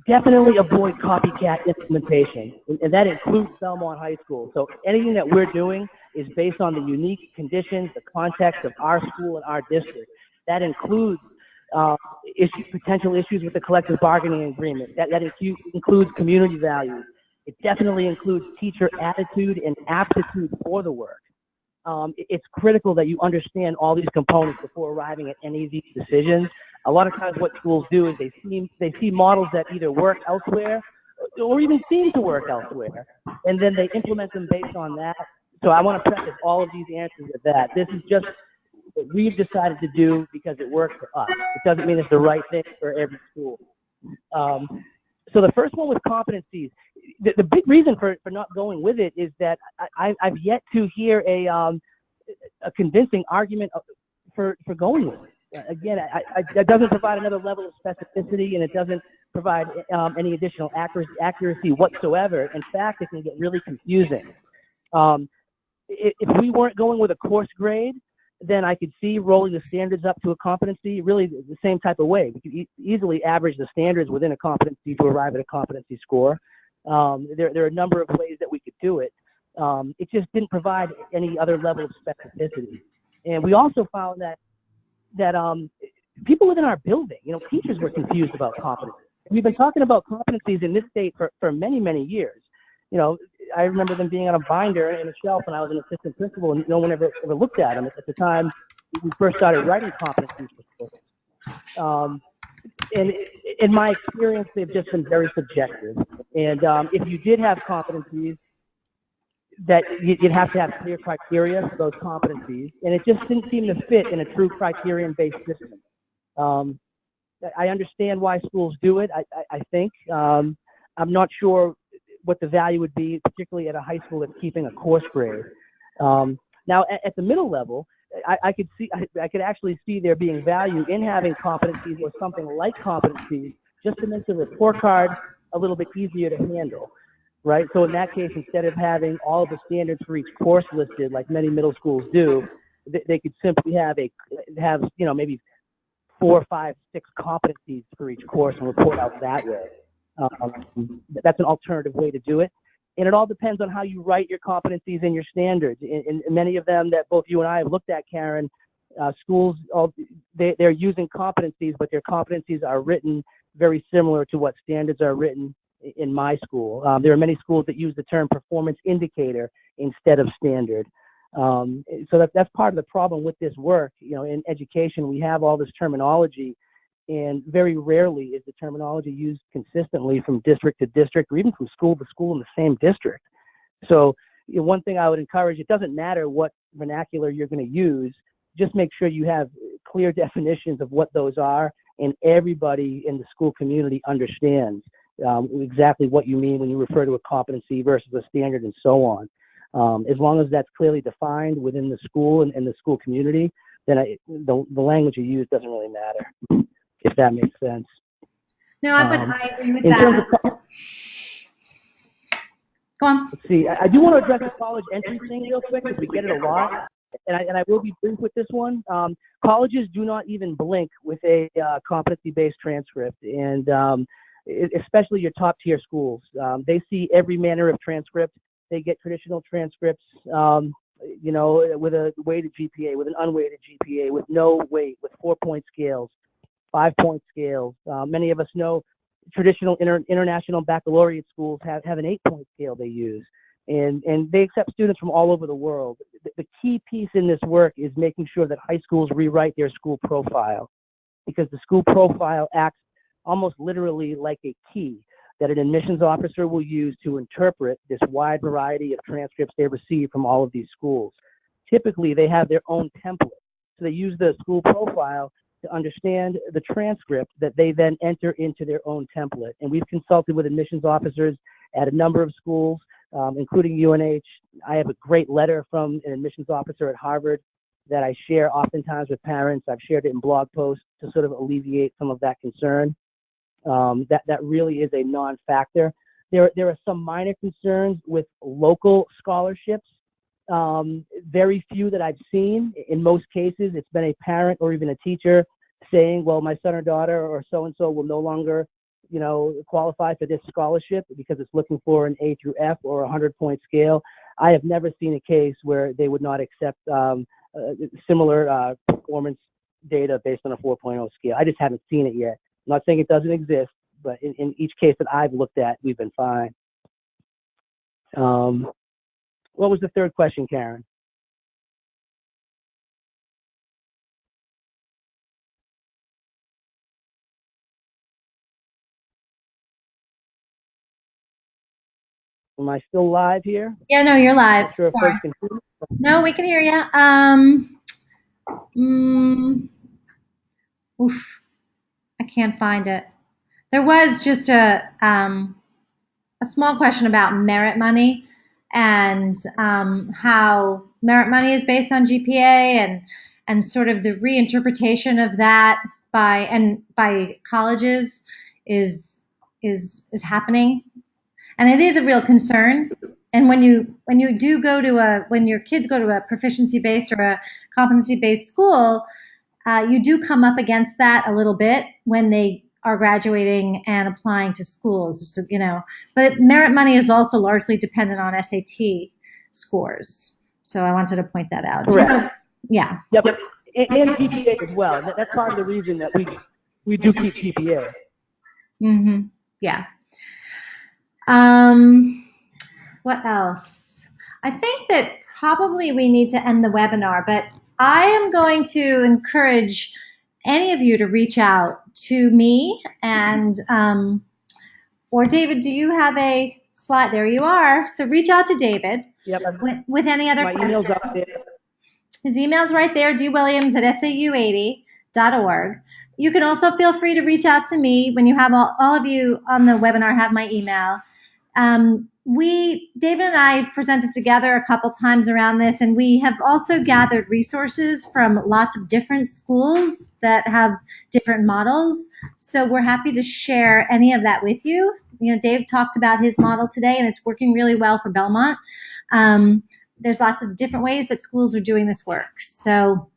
definitely avoid copycat implementation, and that includes Belmont High School. So anything that we're doing is based on the unique conditions, the context of our school and our district. That includes potential issues with the collective bargaining agreement. That includes community values. It definitely includes teacher attitude and aptitude for the work. It's critical that you understand all these components before arriving at any of these decisions. A lot of times what schools do is they see models that either work elsewhere or even seem to work elsewhere, and then they implement them based on that. So I want to preface all of these answers with that. This is just what we've decided to do because it works for us. It doesn't mean it's the right thing for every school. So the first one with competencies, the big reason for not going with it is that I've yet to hear a convincing argument for going with it. Again, that doesn't provide another level of specificity, and it doesn't provide any additional accuracy whatsoever. In fact, it can get really confusing. If we weren't going with a course grade, then I could see rolling the standards up to a competency really the same type of way. We could easily average the standards within a competency to arrive at a competency score. There are a number of ways that we could do it. It just didn't provide any other level of specificity. And we also found that people within our building, teachers were confused about competency. We've been talking about competencies in this state for many, many years. I remember them being on a binder and a shelf when I was an assistant principal, and no one ever looked at them at the time we first started writing competencies for schools. And in my experience, they've just been very subjective. And if you did have competencies, that you'd have to have clear criteria for those competencies, and it just didn't seem to fit in a true criterion-based system. I understand why schools do it, I think. I'm not sure what the value would be, particularly at a high school that's keeping a course grade. Now, at the middle level, I could actually see there being value in having competencies or something like competencies just to make the report card a little bit easier to handle, right? So in that case, instead of having all of the standards for each course listed, like many middle schools do, they could simply have maybe 4, 5, 6 competencies for each course and report out that way. That's an alternative way to do it. And it all depends on how you write your competencies and your standards. And many of them that both you and I have looked at, Karen, schools, they're using competencies, but their competencies are written very similar to what standards are written in my school. There are many schools that use the term performance indicator instead of standard. So that's part of the problem with this work. In education, we have all this terminology, and very rarely is the terminology used consistently from district to district, or even from school to school in the same district. So one thing I would encourage, it doesn't matter what vernacular you're going to use, just make sure you have clear definitions of what those are, and everybody in the school community understands exactly what you mean when you refer to a competency versus a standard and so on. As long as that's clearly defined within the school and the school community, then the language you use doesn't really matter, if that makes sense. No, I agree with that. Go on. Let's see. I do want to address the college entry thing real quick because we get it a lot, and I will be brief with this one. Colleges do not even blink with a competency-based transcript, and especially your top-tier schools. They see every manner of transcript. They get traditional transcripts, with a weighted GPA, with an unweighted GPA, with no weight, with 4-point scales, 5-point scales. Many of us know traditional international baccalaureate schools have an 8-point scale they use. And they accept students from all over the world. The key piece in this work is making sure that high schools rewrite their school profile, because the school profile acts almost literally like a key that an admissions officer will use to interpret this wide variety of transcripts they receive from all of these schools. Typically, they have their own template. So they use the school profile to understand the transcript that they then enter into their own template. And we've consulted with admissions officers at a number of schools, including UNH. I have a great letter from an admissions officer at Harvard that I share oftentimes with parents. I've shared it in blog posts to sort of alleviate some of that concern. That really is a non-factor. There are some minor concerns with local scholarships. Very few that I've seen. In most cases, it's been a parent or even a teacher saying, well, my son or daughter or so-and-so will no longer, qualify for this scholarship because it's looking for an A through F or a 100-point scale. I have never seen a case where they would not accept similar performance data based on a 4.0 scale. I just haven't seen it yet. I'm not saying it doesn't exist, but in each case that I've looked at, we've been fine. What was the third question, Karen? Am I still live here? Yeah, no, you're live. Not sure Sorry. if folks can hear me. No, we can hear you. I can't find it. There was just a small question about merit money and how merit money is based on GPA and sort of the reinterpretation of that by colleges is happening, and it is a real concern. And when your kids go to a proficiency based or a competency based school, you do come up against that a little bit when they are graduating and applying to schools. So, but merit money is also largely dependent on SAT scores. So I wanted to point that out. Correct. Yeah. Yep. And GPA as well. That's part of the reason that we do keep GPA. Mm-hmm. Yeah. What else? I think that probably we need to end the webinar, but I am going to encourage any of you to reach out to me and or David, do you have a slide? There you are. So reach out to David. Yep. With any other questions. Email's up there. His email's right there, dwilliams@sau80.org. You can also feel free to reach out to me when you have all of you on the webinar have my email. David and I presented together a couple times around this, and we have also gathered resources from lots of different schools that have different models. So we're happy to share any of that with you. Dave talked about his model today, and it's working really well for Belmont. There's lots of different ways that schools are doing this work. So